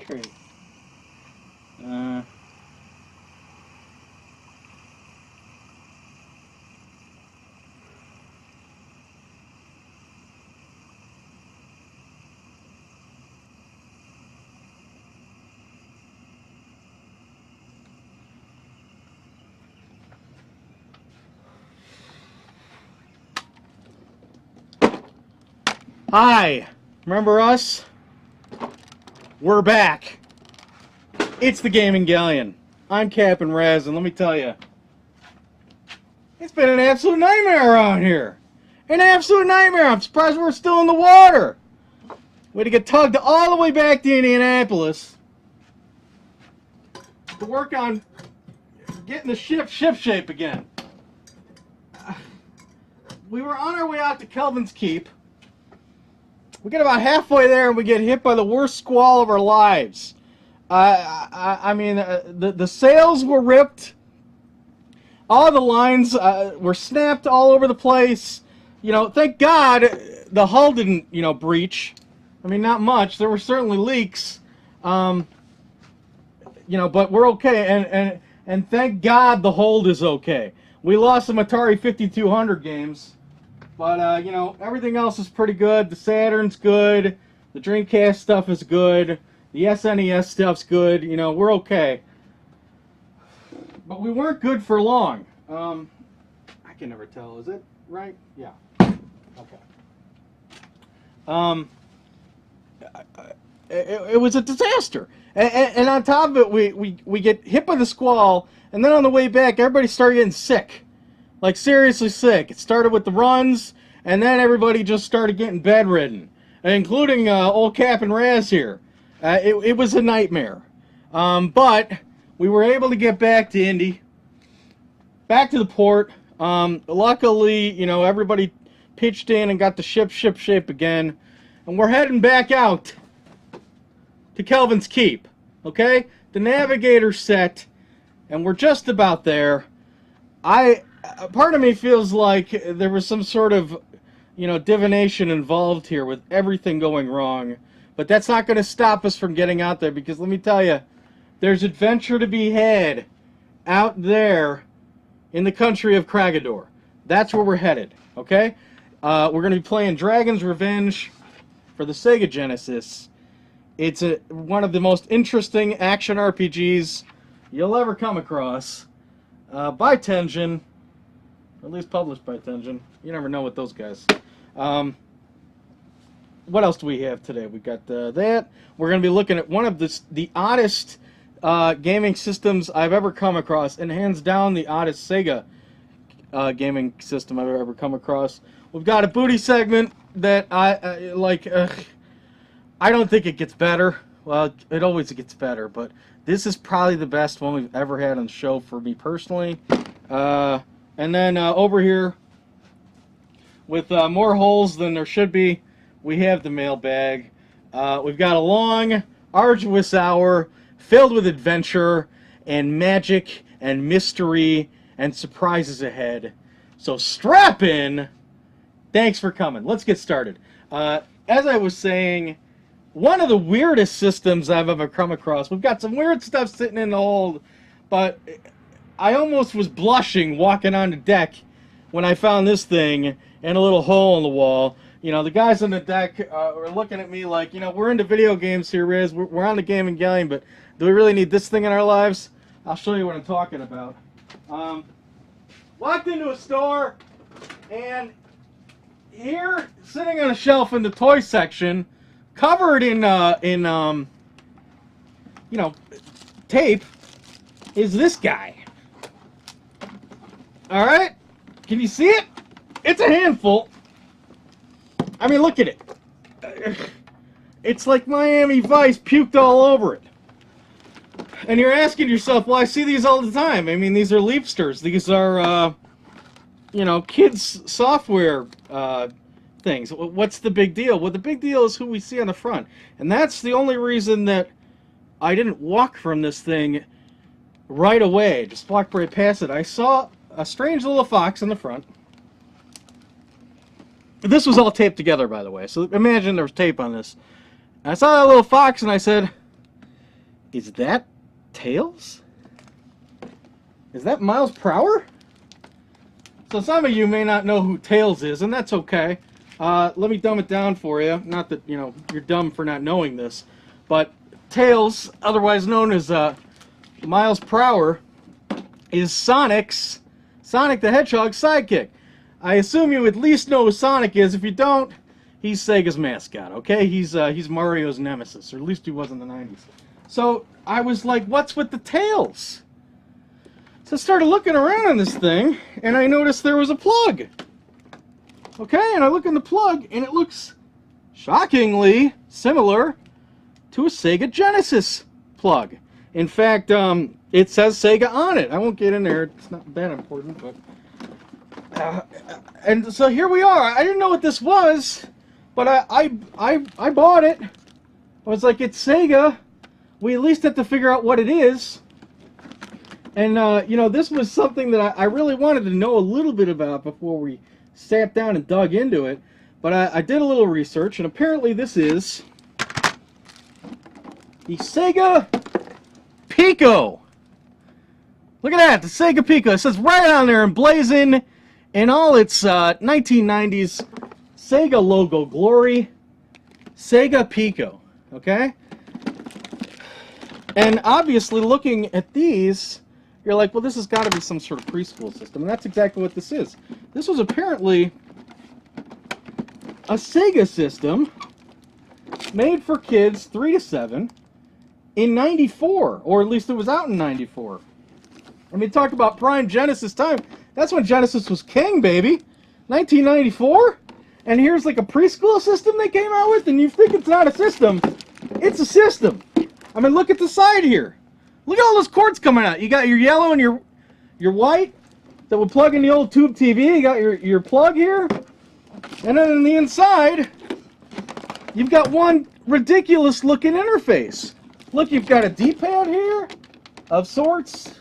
Great. Hi, remember us? We're back. It's the Gaming Galleon. I'm Captain Raz, and let me tell you, it's been an absolute nightmare around here. An absolute nightmare. I'm surprised we're still in the water. We had to get tugged all the way back to Indianapolis to work on getting the ship shape again. We were on our way out to Kelvin's Keep. We get about halfway there and we get hit by the worst squall of our lives. I mean, the sails were ripped. All the lines were snapped all over the place. You know, thank God the hull didn't, breach. I mean, not much. There were certainly leaks. But we're okay. And thank God the hold is okay. We lost some Atari 5200 games. But, everything else is pretty good. The Saturn's good. The Dreamcast stuff is good. The SNES stuff's good. We're okay. But we weren't good for long. I can never tell. Is it right? Yeah. Okay. It was a disaster. And on top of it, we get hit by the squall. And then on the way back, everybody started getting sick. Like, seriously sick. It started with the runs, and then everybody just started getting bedridden, including old Cap and Raz here. It was a nightmare. But we were able to get back to Indy, back to the port. Luckily, everybody pitched in and got the ship shape again. And we're heading back out to Kelvin's Keep. Okay? The navigator's set, and we're just about there. Part of me feels like there was some sort of, divination involved here with everything going wrong. But that's not going to stop us from getting out there, because let me tell you, there's adventure to be had out there in the country of Kragador. That's where we're headed, okay? We're going to be playing Dragon's Revenge for the Sega Genesis. It's one of the most interesting action RPGs you'll ever come across. By Tengen. At least published by Tengen. You never know with those guys. What else do we have today? We got that. We're going to be looking at one of the oddest gaming systems I've ever come across, and hands down the oddest Sega gaming system I've ever come across. We've got a booty segment that I like. I don't think it gets better. Well, it always gets better, but this is probably the best one we've ever had on the show for me personally. And then over here, with more holes than there should be, we have the mailbag. We've got a long, arduous hour filled with adventure and magic and mystery and surprises ahead. So strap in. Thanks for coming. Let's get started. As I was saying, one of the weirdest systems I've ever come across. We've got some weird stuff sitting in the hold, but I almost was blushing walking on the deck when I found this thing and a little hole in the wall. The guys on the deck were looking at me like, we're into video games here, Riz. We're on the Gaming Galleon, but do we really need this thing in our lives? I'll show you what I'm talking about. Walked into a store, and here, sitting on a shelf in the toy section, covered in tape, is this guy. All right, can you see it? It's a handful. I mean, look at it. It's like Miami Vice puked all over it. And you're asking yourself, well, I see these all the time. I mean, these are Leapsters. These are, kids' software things. What's the big deal? Well, the big deal is who we see on the front. And that's the only reason that I didn't walk from this thing right away. Just walked right past it. I saw a strange little fox in the front. This was all taped together, by the way. So imagine there was tape on this. I saw that little fox and I said, is that Tails? Is that miles per hour? So some of you may not know who Tails is, and that's okay. Let me dumb it down for you. Not that, you know, you're dumb for not knowing this, but Tails, otherwise known as miles per hour, is Sonic the Hedgehog's sidekick. I assume you at least know who Sonic is. If you don't, he's Sega's mascot, okay? He's Mario's nemesis, or at least he was in the 90s. So I was like, what's with the tails? So I started looking around on this thing, and I noticed there was a plug. Okay, and I look in the plug, and it looks shockingly similar to a Sega Genesis plug. In fact, it says Sega on it. I won't get in there. It's not that important, but... and so here we are. I didn't know what this was, but I bought it. I was like, it's Sega. We at least have to figure out what it is. And, you know, this was something that I really wanted to know a little bit about before we sat down and dug into it. But I did a little research, and apparently this is the Sega Pico. Look at that, the Sega Pico. It says right on there, emblazoned in all its 1990s Sega logo glory, Sega Pico, okay? And obviously looking at these, you're like, well, this has got to be some sort of preschool system, and that's exactly what this is. This was apparently a Sega system made for kids 3 to 7 in 94, or at least it was out in 94. I mean, talk about prime Genesis time. That's when Genesis was king, baby. 1994? And here's like a preschool system they came out with, and you think it's not a system. It's a system. I mean, look at the side here. Look at all those cords coming out. You got your yellow and your white that would plug in the old tube TV. You got your plug here. And then on the inside, you've got one ridiculous looking interface. Look, you've got a D-pad here of sorts.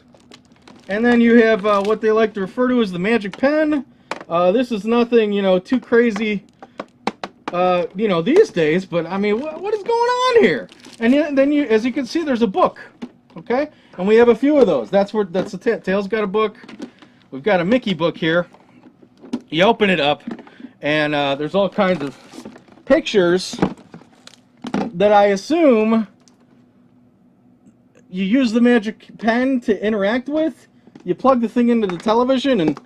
And then you have what they like to refer to as the magic pen. This is nothing, you know, too crazy, you know, these days. But, I mean, what is going on here? And then, as you can see, there's a book. Okay? And we have a few of those. That's the Tails got a book. We've got a Mickey book here. You open it up, and there's all kinds of pictures that I assume you use the magic pen to interact with. You plug the thing into the television, and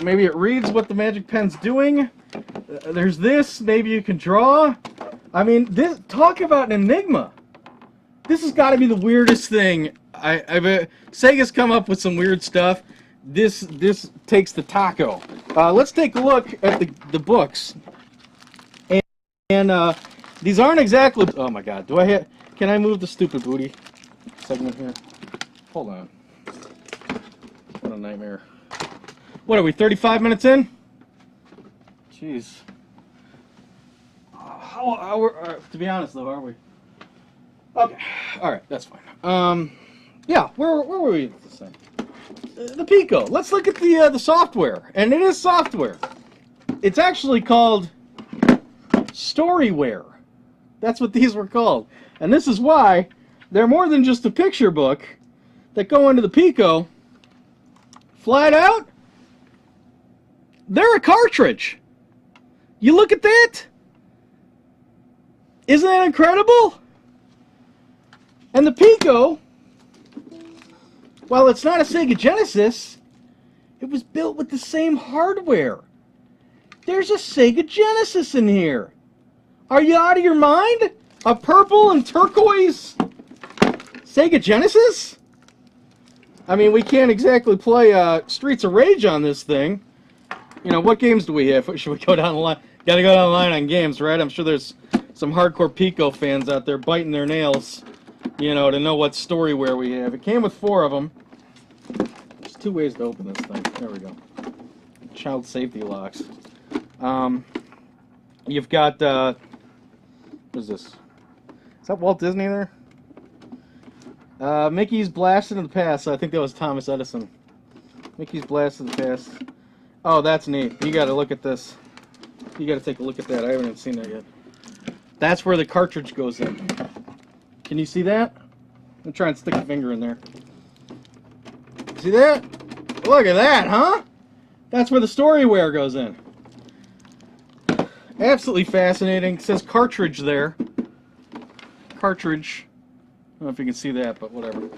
maybe it reads what the magic pen's doing. There's this. Maybe you can draw. I mean, talk about an enigma. This has got to be the weirdest thing. Sega's come up with some weird stuff. This takes the taco. Let's take a look at the books. And these aren't exactly... Oh my god, can I move the stupid booty segment here? Hold on. What a nightmare. What are we, 35 minutes in? Jeez. To be honest though, are we? Okay, alright, that's fine. Yeah, where were we with this thing? The Pico. Let's look at the software. And it is software. It's actually called Storyware. That's what these were called. And this is why they're more than just a picture book that go into the Pico. Flat out, they're a cartridge. You look at that? Isn't that incredible? And the Pico, while it's not a Sega Genesis, it was built with the same hardware. There's a Sega Genesis in here. Are you out of your mind? A purple and turquoise Sega Genesis? I mean, we can't exactly play Streets of Rage on this thing. You know, what games do we have? Should we go down the line? Gotta go down the line on games, right? I'm sure there's some hardcore Pico fans out there biting their nails, you know, to know what storyware we have. It came with 4 of them. There's 2 ways to open this thing. There we go. Child safety locks. You've got, what is this? Is that Walt Disney there? Mickey's Blast into the Past. I think that was Thomas Edison. Mickey's Blast in the Past. Oh, that's neat. You gotta look at this. You gotta take a look at that. I haven't even seen that yet. That's where the cartridge goes in. Can you see that? I'm trying to stick a finger in there. See that? Look at that, huh? That's where the storyware goes in. Absolutely fascinating. It says cartridge there. Cartridge. I don't know if you can see that, but whatever.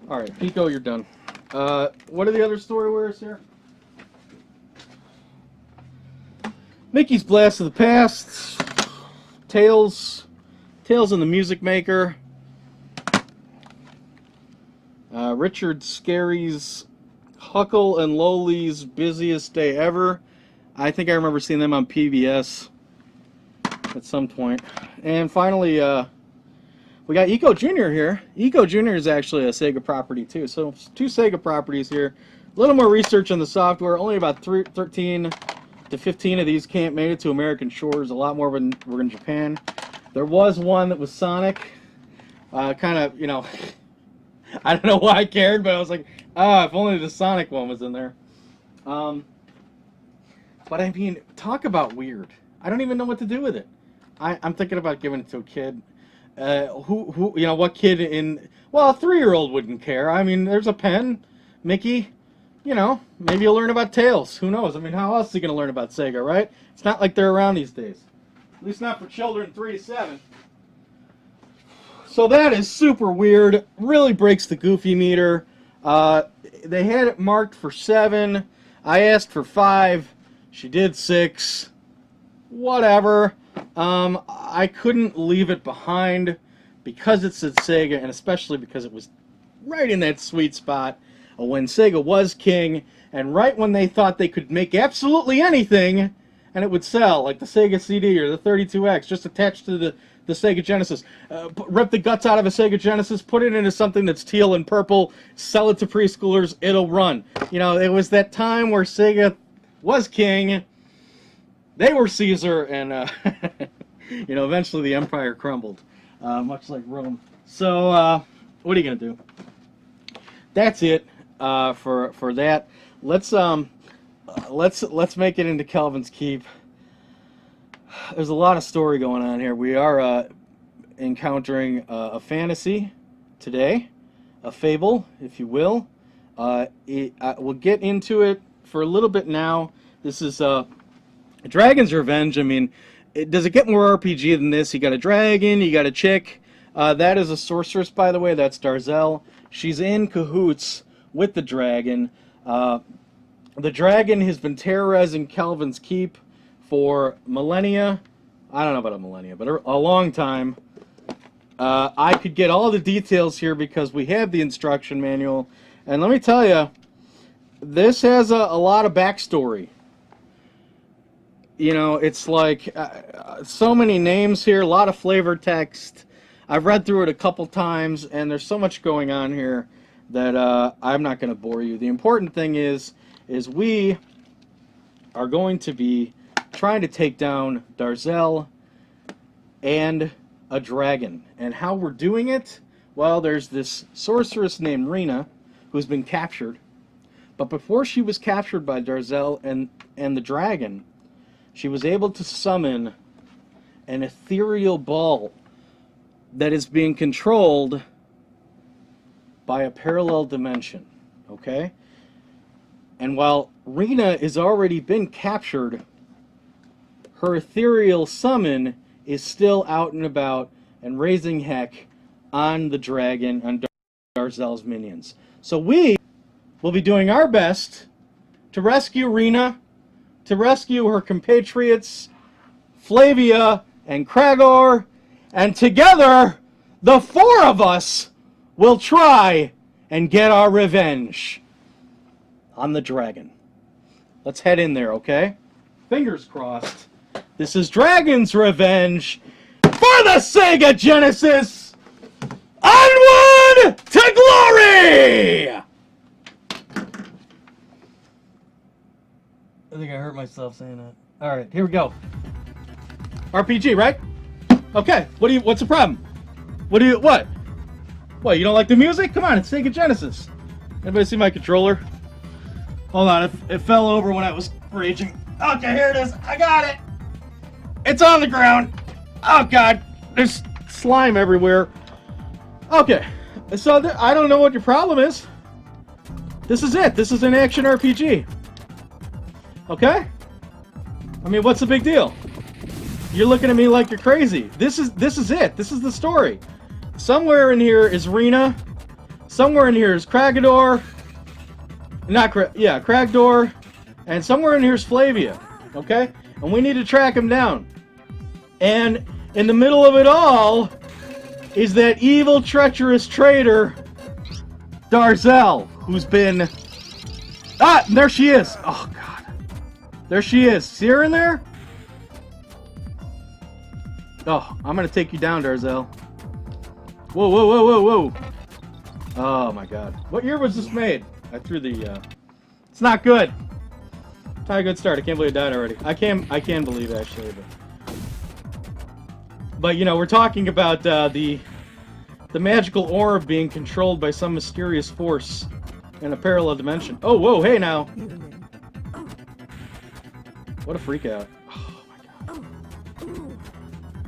Alright, Pico, you're done. What are the other storywares here? Mickey's Blast of the Past. Tales and the Music Maker. Richard Scarry's Huckle and Lowly's Busiest Day Ever. I think I remember seeing them on PBS at some point. And finally, we got Eco Jr. here. Eco Jr. is actually a Sega property too. So 2 Sega properties here. A little more research on the software. Only about 13 to 15 of these made it to American shores. A lot more when we're in Japan. There was one that was Sonic. Kind of, you know, I don't know why I cared, but I was like, if only the Sonic one was in there. But I mean, talk about weird. I don't even know what to do with it. I'm thinking about giving it to a kid. Who, you know, what kid well, a 3-year-old wouldn't care. I mean, there's a pen, Mickey, you know, maybe you'll learn about Tails. Who knows? I mean, how else is he going to learn about Sega, right? It's not like they're around these days. At least not for children 3 to 7. So that is super weird. Really breaks the Goofy meter. They had it marked for 7. I asked for 5. She did 6. Whatever. I couldn't leave it behind because it said Sega, and especially because it was right in that sweet spot of when Sega was king, and right when they thought they could make absolutely anything and it would sell, like the Sega CD or the 32X, just attached to the Sega Genesis. Rip the guts out of a Sega Genesis, put it into something that's teal and purple, sell it to preschoolers, it'll run. You know, it was that time where Sega was king, they were Caesar, and you know, eventually the empire crumbled, much like Rome. So, what are you gonna do? That's it for that. Let's make it into Calvin's Keep. There's a lot of story going on here. We are encountering a fantasy today, a fable, if you will. We'll get into it for a little bit now. This is Dragon's Revenge. I mean, does it get more RPG than this? You got a dragon, you got a chick. That is a sorceress, by the way. That's Darzel. She's in cahoots with the dragon. The dragon has been terrorizing Calvin's Keep for millennia. I don't know about a millennia, but a long time. I could get all the details here because we have the instruction manual. And let me tell you, this has a lot of backstory. You know, it's like so many names here, a lot of flavor text. I've read through it a couple times, and there's so much going on here that I'm not going to bore you. The important thing is we are going to be trying to take down Darzel and a dragon. And how we're doing it? Well, there's this sorceress named Rena who's been captured. But before she was captured by Darzel and the dragon, she was able to summon an ethereal ball that is being controlled by a parallel dimension. Okay? And while Rena has already been captured, her ethereal summon is still out and about and raising heck on the dragon, on Darzel's minions. So we will be doing our best to rescue Rena, to rescue her compatriots, Flavia and Kragor, and together, the 4 of us will try and get our revenge on the dragon. Let's head in there, okay? Fingers crossed. This is Dragon's Revenge for the Sega Genesis! Onward to glory! I think I hurt myself saying that. Alright, here we go. RPG, right? Okay, what's the problem? What? What, you don't like the music? Come on, it's Sega Genesis. Anybody see my controller? Hold on, it fell over when I was raging. Okay, here it is. I got it. It's on the ground. Oh god, there's slime everywhere. Okay, so I don't know what your problem is. This is it. This is an action RPG. Okay? I mean, what's the big deal? You're looking at me like you're crazy. This is it. This is the story. Somewhere in here is Rena. Somewhere in here is Kragador. Kragdor. And somewhere in here is Flavia. Okay? And we need to track him down. And in the middle of it all is that evil, treacherous traitor, Darzel, who's been... Ah! There she is! Oh, God. There she is. See her in there? Oh, I'm gonna take you down, Darzel. Whoa, whoa, whoa, whoa, whoa. Oh, my God. What year was this made? I threw the, It's not good. It's not a good start. I can't believe it died already. I can believe, actually, but you know, we're talking about, the magical orb being controlled by some mysterious force in a parallel dimension. Oh, whoa, hey now. What a freak out. Oh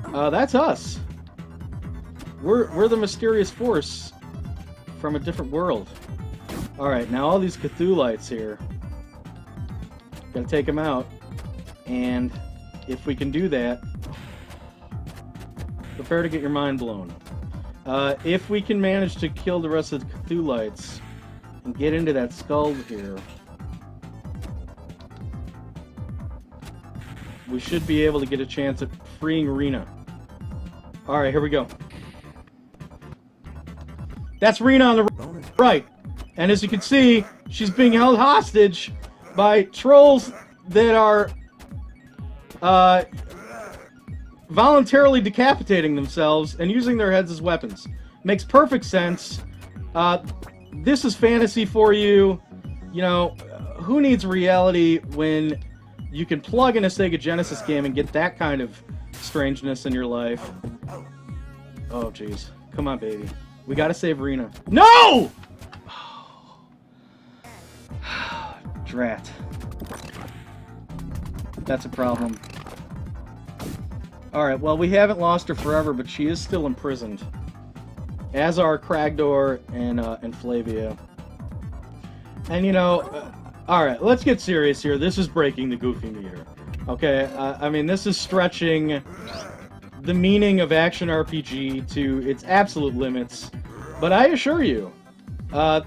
my god. That's us. We're the mysterious force from a different world. Alright, now all these Cthulhites here. Gotta take them out. And if we can do that, prepare to get your mind blown. If we can manage to kill the rest of the Cthulhites and get into that skull here, we should be able to get a chance at freeing Rena. Alright, here we go. That's Rena on the right. And as you can see, she's being held hostage by trolls that are voluntarily decapitating themselves and using their heads as weapons. Makes perfect sense. This is fantasy for you. You know, who needs reality when you can plug in a Sega Genesis game and get that kind of strangeness in your life? Oh, jeez. Come on, baby. We gotta save Rena. No! Drat. That's a problem. Alright, well, we haven't lost her forever, but she is still imprisoned. As are Kragdor and Flavia. And, you know, alright, let's get serious here. This is breaking the Goofy meter. Okay, I mean, this is stretching the meaning of action RPG to its absolute limits. But I assure you,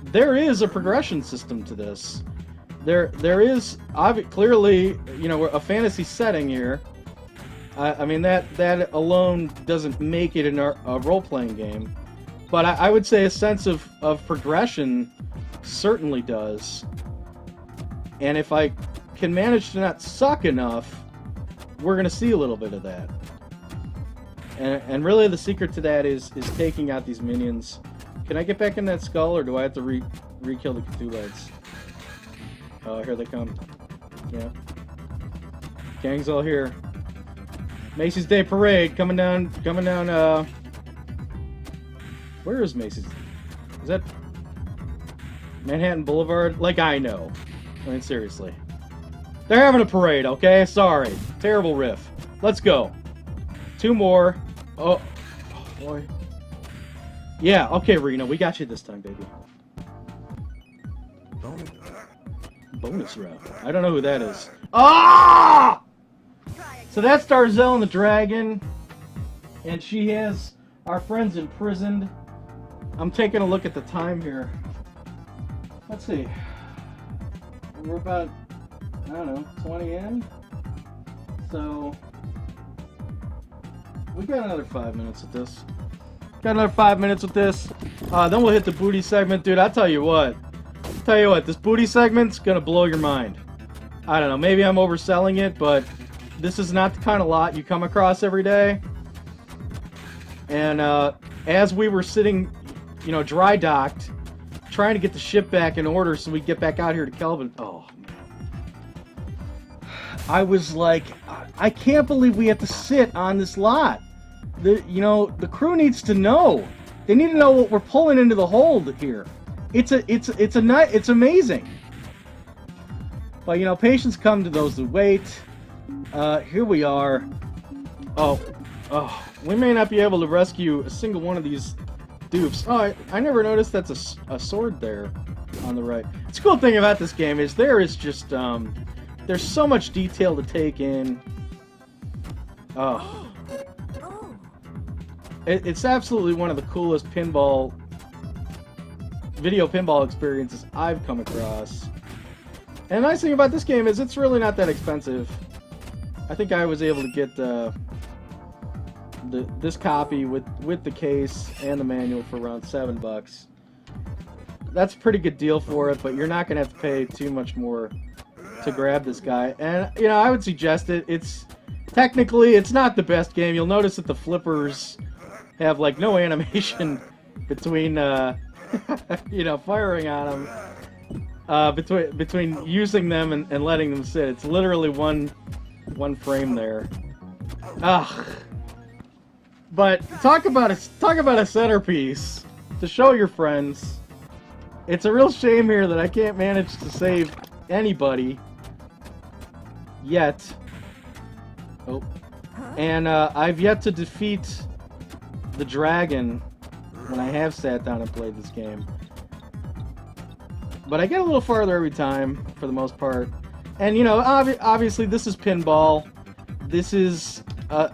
there is a progression system to this. There is clearly, you know, a fantasy setting here. I mean, that alone doesn't make it a role-playing game. But I would say a sense of progression certainly does. And if I can manage to not suck enough, we're going to see a little bit of that. And really the secret to that is taking out these minions. Can I get back in that skull, or do I have to re-kill the Cthulhites? Oh, here they come. Yeah. Gang's all here. Macy's Day Parade coming down, where is Macy's? Is that Manhattan Boulevard? Like, I know. I mean, seriously. They're having a parade, okay? Sorry. Terrible riff. Let's go. 2 more. Oh boy. Yeah, okay, Rena, we got you this time, baby. Bonus round. I don't know who that is. Ah! So that's Darzel and the Dragon, and she has our friends imprisoned. I'm taking a look at the time here. Let's see. We're about, I don't know, 20 in. So we got another 5 minutes with this. Then we'll hit the booty segment. Dude, I'll tell you what. This booty segment's gonna blow your mind. I don't know, maybe I'm overselling it, but this is not the kind of lot you come across every day. And as we were sitting, you know, dry docked, trying to get the ship back in order so we get back out here to Kalfin. Oh, man. I was like, I can't believe we have to sit on this lot. You know, the crew needs to know. They need to know what we're pulling into the hold here. It's amazing. But, you know, patience come to those who wait. Here we are. Oh, Oh, we may not be able to rescue a single one of these dupes. Oh, I never noticed that's a sword there on the right. The cool thing about this game is there is just, there's so much detail to take in. Oh. It's absolutely one of the coolest video pinball experiences I've come across. And the nice thing about this game is it's really not that expensive. I think I was able to get this copy with the case and the manual for around $7. That's a pretty good deal for it, but you're not going to have to pay too much more to grab this guy. And, you know, I would suggest it. Technically, it's not the best game. You'll notice that the flippers have, like, no animation between, you know, firing on them. Between using them and letting them sit. It's literally one frame there. Ugh. But talk about a centerpiece to show your friends. It's a real shame here that I can't manage to save anybody yet. Oh. And I've yet to defeat the dragon when I have sat down and played this game. But I get a little farther every time, for the most part. And, you know, obviously this is pinball. This is a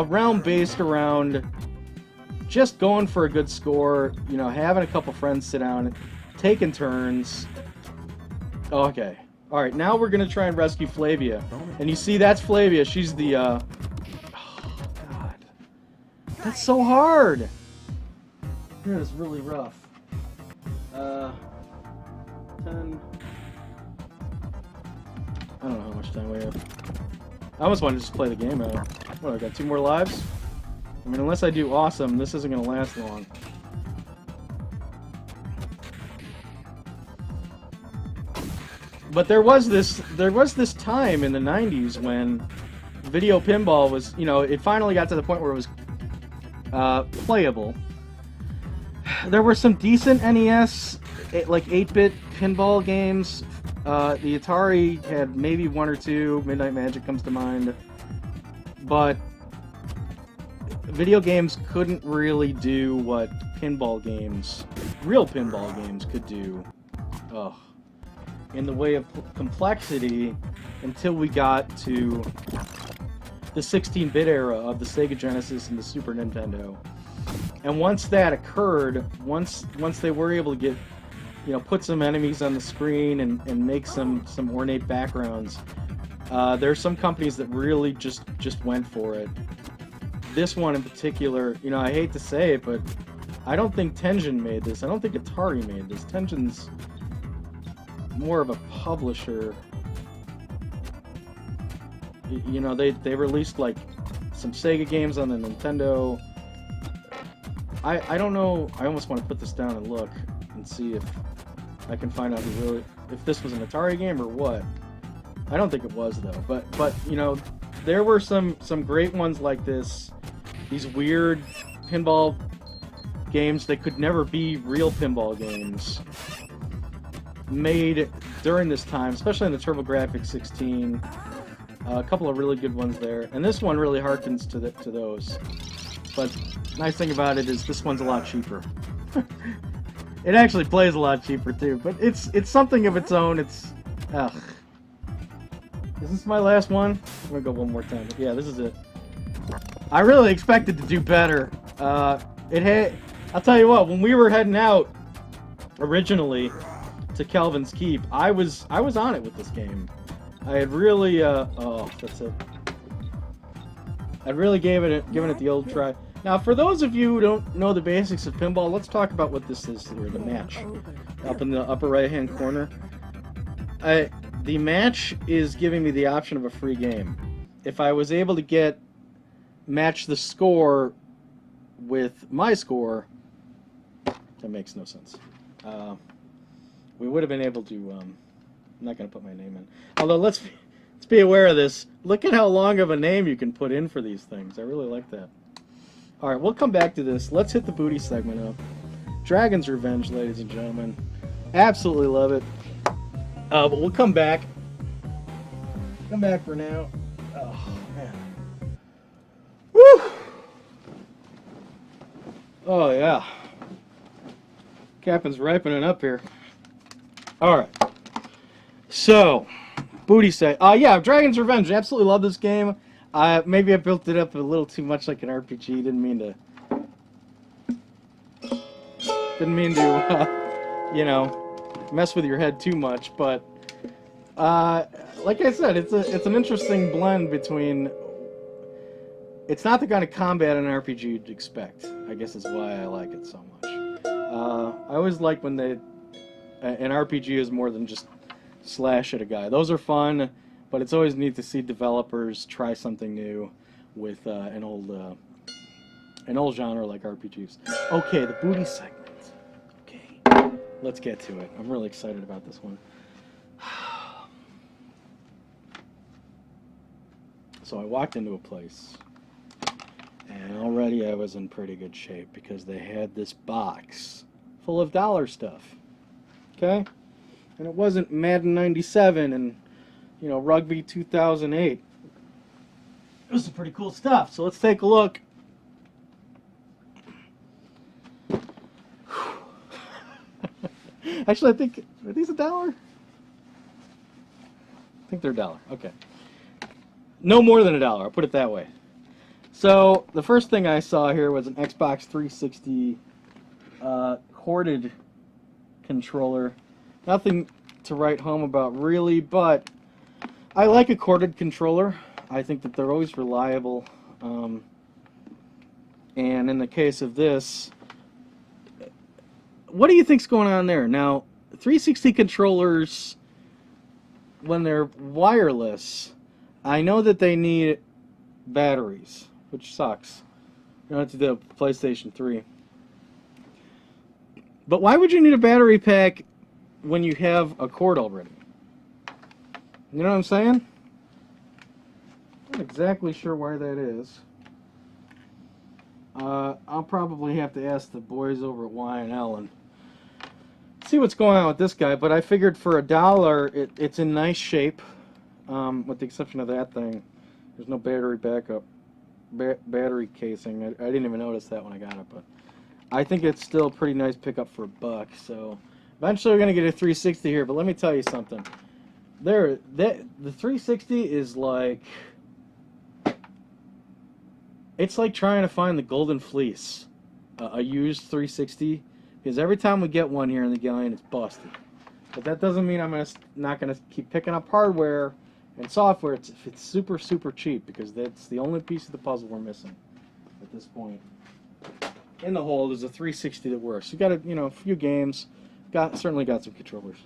round based around just going for a good score, you know, having a couple friends sit down, taking turns. Okay. Alright, now we're going to try and rescue Flavia. And you see, that's Flavia. She's the, oh, God. That's so hard! That is really rough. 10... I don't know how much time we have. I almost want to just play the game out. What, I got 2 more lives? I mean, unless I do awesome, this isn't going to last long. But there was this time in the 90s when video pinball was, you know, it finally got to the point where it was playable. There were some decent NES, like 8-bit pinball games. The Atari had maybe 1 or 2. Midnight Magic comes to mind. But video games couldn't really do what pinball games, real pinball games, could do. Ugh. In the way of complexity, until we got to the 16-bit era of the Sega Genesis and the Super Nintendo. And once that occurred, once they were able to get, you know, put some enemies on the screen and make some ornate backgrounds, there are some companies that really just went for it. This one in particular, you know, I hate to say it, but I don't think Tengen made this. I don't think Atari made this. Tengen's more of a publisher. You know, they released like some Sega games on the Nintendo. I don't know. I almost want to put this down and look and see if I can find out if this was an Atari game or what. I don't think it was though. But you know, there were some great ones like this. These weird pinball games that could never be real pinball games, made during this time, especially in the TurboGrafx 16. A couple of really good ones there, and this one really harkens to those. But nice thing about it is this one's a lot cheaper. It actually plays a lot cheaper too, but it's something of its own. It's ugh. Is this my last one? I'm gonna go one more time. Yeah, this is it. I really expected to do better. I'll tell you what, when we were heading out originally to Kelvin's Keep, I was on it with this game. I had really oh, that's it. I'd really given it the old try. Now, for those of you who don't know the basics of pinball, let's talk about what this is here, the match. Up in the upper right-hand corner. The match is giving me the option of a free game. If I was able to match the score with my score, that makes no sense. We would have been able to, I'm not going to put my name in. Although, let's be aware of this. Look at how long of a name you can put in for these things. I really like that. Alright, we'll come back to this. Let's hit the booty segment up. Dragon's Revenge, ladies and gentlemen. Absolutely love it. But we'll come back. Come back for now. Oh, man. Woo! Oh, yeah. Captain's ripening up here. Alright. So, booty set. Yeah, Dragon's Revenge. I absolutely love this game. Maybe I built it up a little too much like an RPG. Didn't mean to, you know, mess with your head too much. But, like I said, it's an interesting blend between... It's not the kind of combat in an RPG you'd expect. I guess is why I like it so much. I always like when an RPG is more than just slash at a guy. Those are fun, but it's always neat to see developers try something new with an old genre like RPGs. Okay, the booty segment. Okay, let's get to it. I'm really excited about this one. So I walked into a place, and already I was in pretty good shape because they had this box full of dollar stuff. Okay? And it wasn't Madden 97 and, you know, Rugby 2008. It was some pretty cool stuff. So let's take a look. Actually, I think, are these $1? I think they're $1. Okay. No more than $1. I'll put it that way. So the first thing I saw here was an Xbox 360 corded controller. Nothing to write home about really, but I like a corded controller. I think that they're always reliable. And in the case of this, what do you think's going on there? Now, 360 controllers, when they're wireless, I know that they need batteries, which sucks. You know, to the PlayStation 3. But why would you need a battery pack when you have a cord already? You know what I'm saying? Not exactly sure why that is. I'll probably have to ask the boys over at Y&L and see what's going on with this guy. But I figured for $1, it's in nice shape, with the exception of that thing. There's no battery backup, battery casing. I didn't even notice that when I got it, but I think it's still a pretty nice pickup for $1. So eventually we're gonna get a 360 here. But let me tell you something. The 360 is like, it's like trying to find the golden fleece, a used 360, because every time we get one here in the Galleon, it's busted. But that doesn't mean I'm not gonna keep picking up hardware and software. If it's super, super cheap, because that's the only piece of the puzzle we're missing at this point. In the hole, there's a 360 that works. You got a few games. Certainly got some controllers.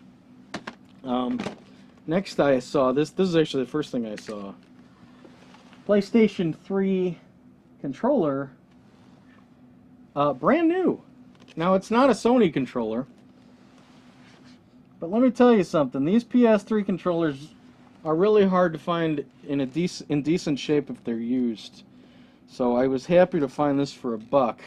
Next, I saw this. This is actually the first thing I saw. PlayStation 3 controller, brand new. Now, it's not a Sony controller, but let me tell you something. These PS3 controllers are really hard to find in decent shape if they're used. So I was happy to find this for $1.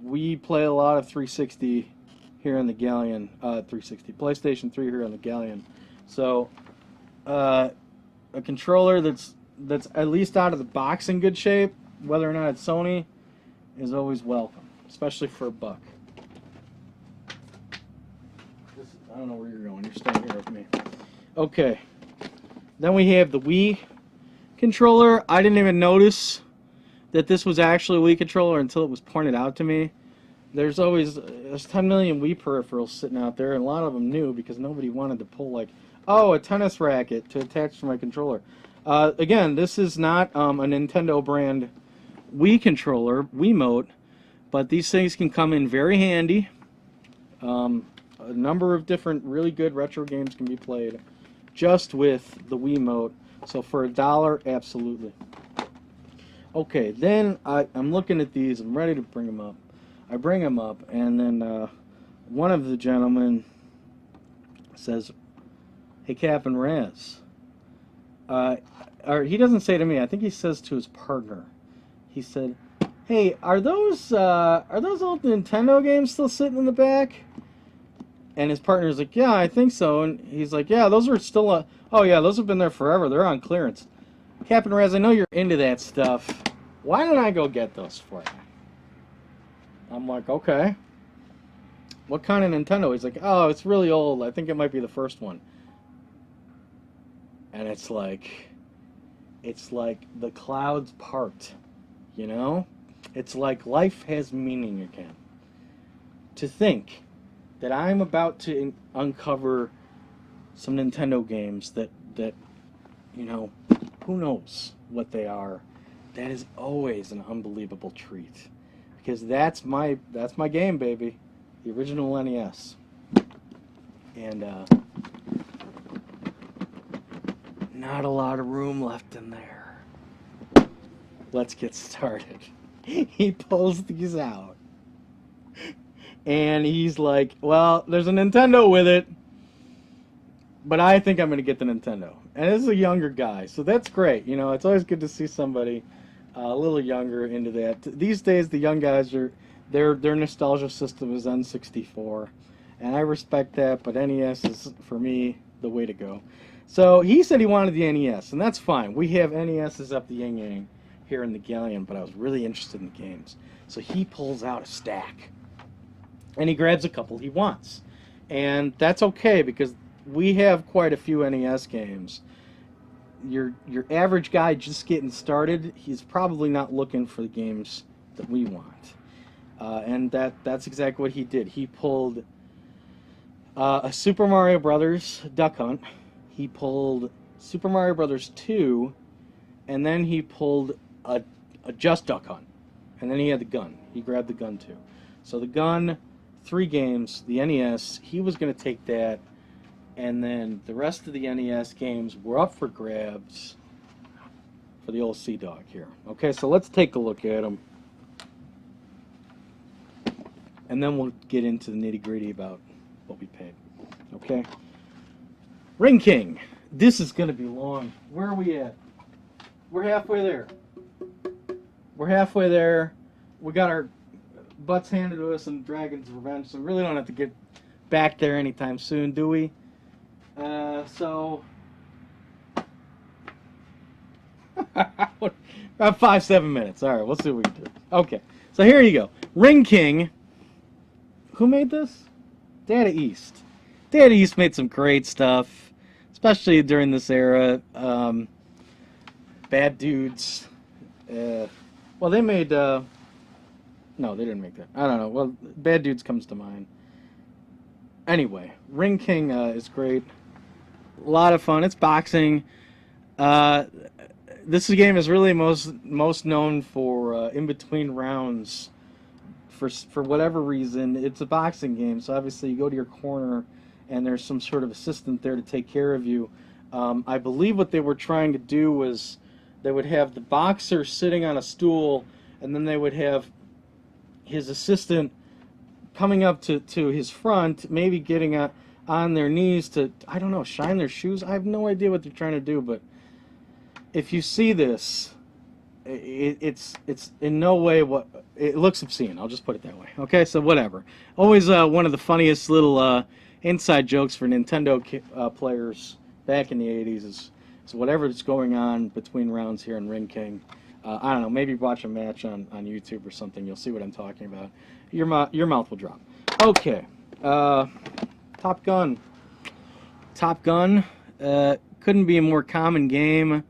We play a lot of 360 here in the Galleon. 360 PlayStation 3 here on the Galleon. So a controller that's at least out of the box in good shape, whether or not it's Sony, is always welcome, especially for $1. I don't know where you're going. You're staying here with me. Okay. Then we have the Wii controller. I didn't even notice that this was actually a Wii controller until it was pointed out to me. There's 10 million Wii peripherals sitting out there, and a lot of them new because nobody wanted to pull like, oh, a tennis racket to attach to my controller. Again, this is not a Nintendo brand Wii controller, Wiimote, but these things can come in very handy. A number of different really good retro games can be played just with the Wiimote. So for $1, absolutely. Okay, then I'm looking at these. I'm ready to bring them up. I bring them up, and then one of the gentlemen says, "Hey, Cap and Raz." Or he doesn't say to me. I think he says to his partner. He said, "Hey, are those old Nintendo games still sitting in the back?" And his partner's like, "Yeah, I think so." And he's like, "Yeah, those are still oh yeah, those have been there forever. They're on clearance." Captain Raz, I know you're into that stuff. Why don't I go get those for you? I'm like, okay. What kind of Nintendo? He's like, oh, it's really old. I think it might be the first one. And it's like the clouds part, you know? It's like life has meaning again. To think that I'm about to uncover some Nintendo games that you know, who knows what they are. That is always an unbelievable treat, because that's my game, baby, the original NES. And not a lot of room left in there. Let's get started. He pulls these out, and he's like, well, there's a Nintendo with it, but I think I'm going to get the Nintendo. And this is a younger guy, so that's great. You know, it's always good to see somebody a little younger into that. These days, the young guys their nostalgia system is N64, and I respect that, but NES is, for me, the way to go. So he said he wanted the NES, and that's fine. We have NESs up the yin-yang here in the Galleon, but I was really interested in the games. So he pulls out a stack, and he grabs a couple he wants. And that's okay, because we have quite a few NES games. Your average guy just getting started, he's probably not looking for the games that we want. And that's exactly what he did. He pulled a Super Mario Brothers Duck Hunt. He pulled Super Mario Brothers 2, and then he pulled a Just Duck Hunt. And then he had the gun. He grabbed the gun too. So the gun, 3 games, the NES, he was going to take that, and then the rest of the NES games were up for grabs for the old Sea Dog here. Okay, so let's take a look at them, and then we'll get into the nitty-gritty about what we paid. Okay? Ring King. This is going to be long. Where are we at? We're halfway there. We're halfway there. We got our butts handed to us in Dragon's Revenge, so we really don't have to get back there anytime soon, do we? So about 5-7 minutes. All right, we'll see what we can do. Okay, so here you go. Ring King. Who made this? Data East. Data East made some great stuff, especially during this era. Bad Dudes. Well, they made... no, they didn't make that. I don't know. Well, Bad Dudes comes to mind. Anyway, Ring King is great. A lot of fun. It's boxing. This game is really most known for in between rounds. For whatever reason, it's a boxing game. So obviously, you go to your corner, and there's some sort of assistant there to take care of you. I believe what they were trying to do was they would have the boxer sitting on a stool, and then they would have his assistant coming up to his front, maybe getting on their knees to, I don't know, shine their shoes. I have no idea what they're trying to do, but if you see this, it's in no way what it looks obscene. I'll just put it that way. Okay, so whatever. Always one of the funniest little inside jokes for Nintendo players back in the 80s is whatever's going on between rounds here in Ring King. I don't know, maybe watch a match on YouTube or something. You'll see what I'm talking about. Your mouth will drop. Okay. Top Gun. Top Gun. Couldn't be a more common game.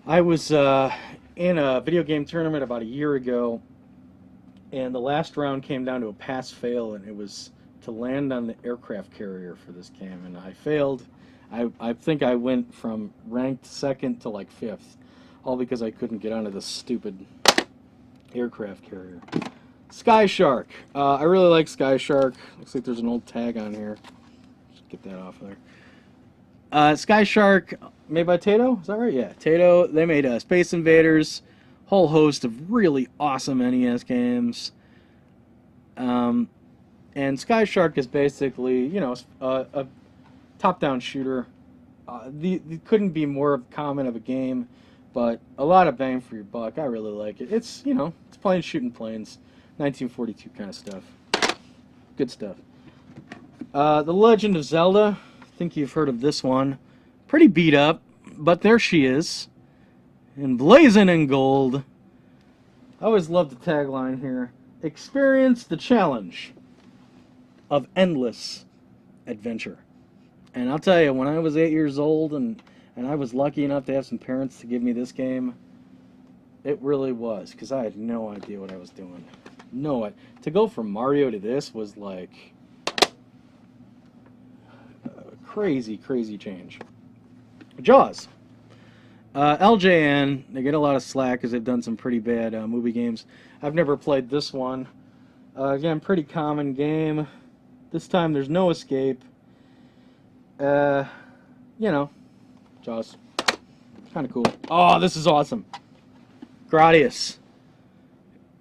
I was in a video game tournament about a year ago, and the last round came down to a pass-fail, and it was to land on the aircraft carrier for this game, and I failed. I think I went from ranked 2nd to like 5th, all because I couldn't get onto this stupid aircraft carrier. Sky Shark. I really like Sky Shark. Looks like there's an old tag on here. Just get that off of there. Sky Shark, made by Taito? Is that right? Yeah, Taito. They made Space Invaders, whole host of really awesome NES games. And Sky Shark is basically, you know, a top-down shooter. Couldn't be more common of a game, but a lot of bang for your buck. I really like it. It's, you know, it's planes shooting planes. 1942 kind of stuff. Good stuff. The Legend of Zelda. I think you've heard of this one. Pretty beat up, but there she is. Emblazoned in gold. I always love the tagline here. experience the challenge of endless adventure. And I'll tell you, when I was 8 years old and I was lucky enough to have some parents to give me this game, it really was, because I had no idea what I was doing. To go from Mario to this was like a crazy, crazy change. Jaws. LJN, they get a lot of slack because they've done some pretty bad movie games. I've never played this one. Again, pretty common game. This time there's no escape. You know, Jaws. Kind of cool. Oh, this is awesome. Gradius.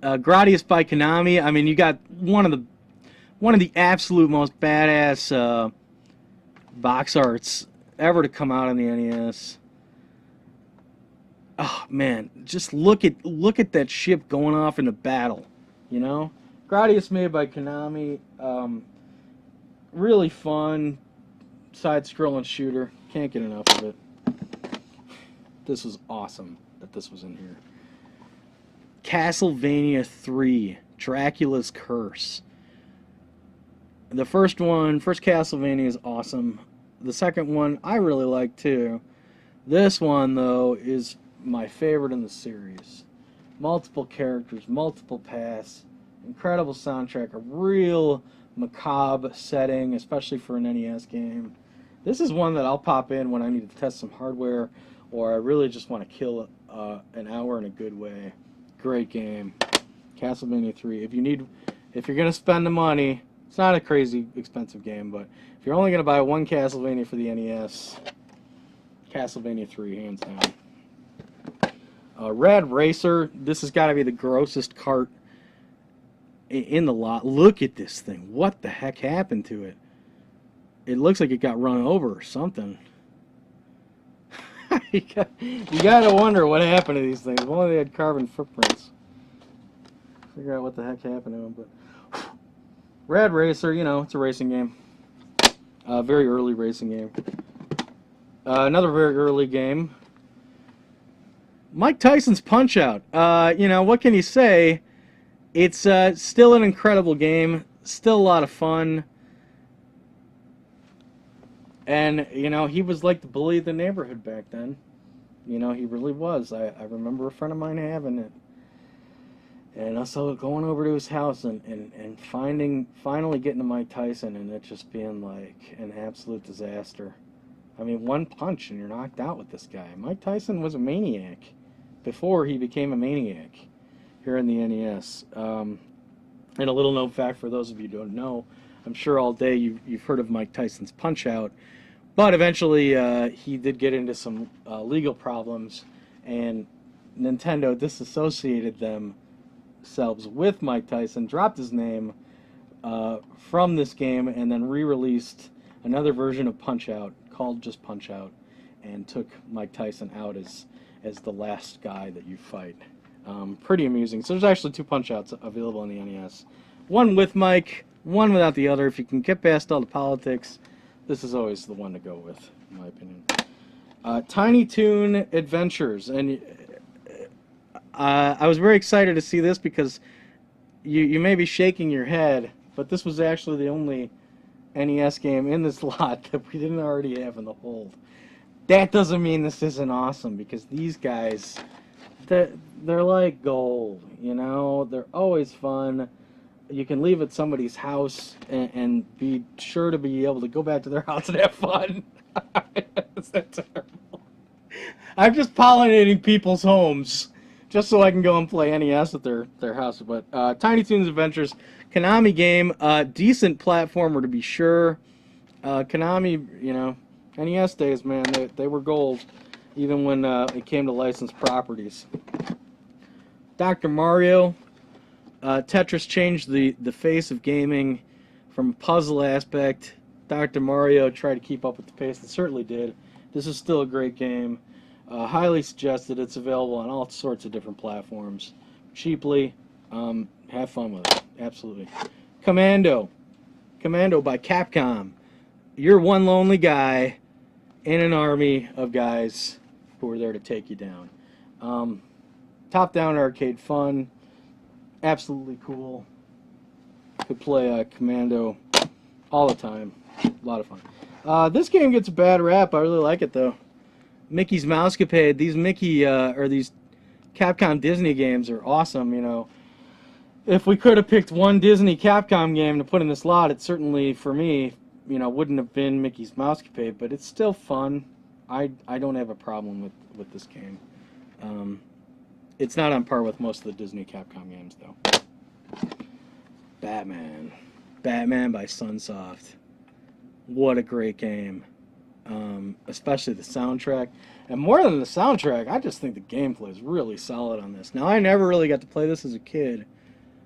Gradius by Konami. I mean, you got one of the absolute most badass box arts ever to come out on the NES. Oh man, just look at that ship going off into battle. You know, Gradius made by Konami. Really fun side-scrolling shooter. Can't get enough of it. This was awesome that this was in here. Castlevania 3, Dracula's Curse. The first Castlevania is awesome. The second one I really like too. This one though is my favorite in the series. Multiple characters, multiple paths, incredible soundtrack, a real macabre setting, especially for an NES game. This is one that I'll pop in when I need to test some hardware, or I really just want to kill an hour in a good way. Great game. Castlevania 3. If you're gonna spend the money, it's not a crazy expensive game, but if you're only gonna buy one Castlevania for the NES, Castlevania 3, hands down. Rad Racer. This has got to be the grossest cart in the lot. Look at this thing. What the heck happened to it? It looks like it got run over or something. You got to wonder what happened to these things. If only they had carbon footprints. Figure out what the heck happened to them. But Rad Racer, you know, it's a racing game. Very early racing game. Another very early game. Mike Tyson's Punch-Out. You know, what can you say? It's still an incredible game. Still a lot of fun. And, you know, he was like the bully of the neighborhood back then. You know, he really was. I remember a friend of mine having it. And us all going over to his house and finally getting to Mike Tyson and it just being like an absolute disaster. I mean, one punch and you're knocked out with this guy. Mike Tyson was a maniac before he became a maniac here in the NES. And a little known fact for those of you who don't know, I'm sure all day you've heard of Mike Tyson's Punch-Out, but eventually he did get into some legal problems, and Nintendo disassociated themselves with Mike Tyson, dropped his name from this game, and then re-released another version of Punch-Out called just Punch-Out, and took Mike Tyson out as the last guy that you fight. Pretty amusing. So there's actually two Punch-Outs available on the NES. One with Mike, one without the other. If you can get past all the politics, this is always the one to go with, in my opinion. Tiny Toon Adventures. And I was very excited to see this because you may be shaking your head, but this was actually the only NES game in this lot that we didn't already have in the hold. That doesn't mean this isn't awesome, because these guys, they're like gold, you know? They're always fun. You can leave at somebody's house and be sure to be able to go back to their house and have fun. Is that terrible? I'm just pollinating people's homes just so I can go and play NES at their house. But Tiny Toons Adventures, Konami game, decent platformer to be sure. Konami, you know, NES days, man, they were gold, even when it came to licensed properties. Dr. Mario, Tetris changed the face of gaming from a puzzle aspect. Dr. Mario tried to keep up with the pace. It certainly did. This is still a great game. Highly suggested. It's available on all sorts of different platforms. Cheaply. Have fun with it. Absolutely. Commando. Commando by Capcom. You're one lonely guy in an army of guys who are there to take you down. Top-down arcade fun. absolutely cool. Could play Commando all the time. A lot of fun. This game gets a bad rap. I really like it though. Mickey's Mousecapade. These Mickey or these Capcom Disney games are awesome. You know, if we could have picked one Disney Capcom game to put in this lot, it certainly for me, you know, wouldn't have been Mickey's Mousecapade. But it's still fun. I don't have a problem with this game. It's not on par with most of the Disney Capcom games though. Batman. Batman by Sunsoft. What a great game. Especially the soundtrack. And more than the soundtrack, I just think the gameplay is really solid on this. Now, I never really got to play this as a kid,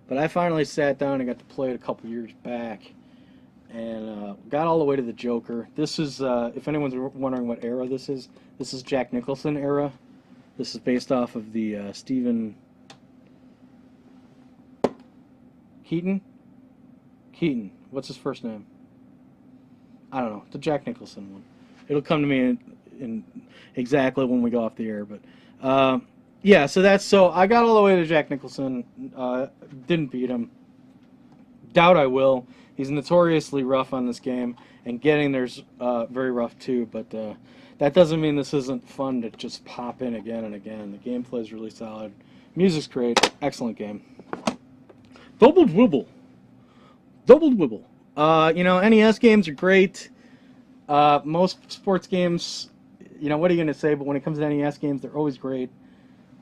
but I finally sat down and got to play it a couple years back. And got all the way to the Joker. This is, if anyone's wondering what era this is Jack Nicholson era. This is based off of the Stephen Keaton? Keaton. What's his first name? I don't know. The Jack Nicholson one. It'll come to me in exactly when we go off the air. But yeah, so I got all the way to Jack Nicholson. Didn't beat him. Doubt I will. He's notoriously rough on this game, and getting there's very rough too. But that doesn't mean this isn't fun to just pop in again and again. The gameplay is really solid. Music's great. Excellent game. Double Dribble. Double Dribble. You know, NES games are great. Most sports games, you know, what are you going to say? But when it comes to NES games, they're always great.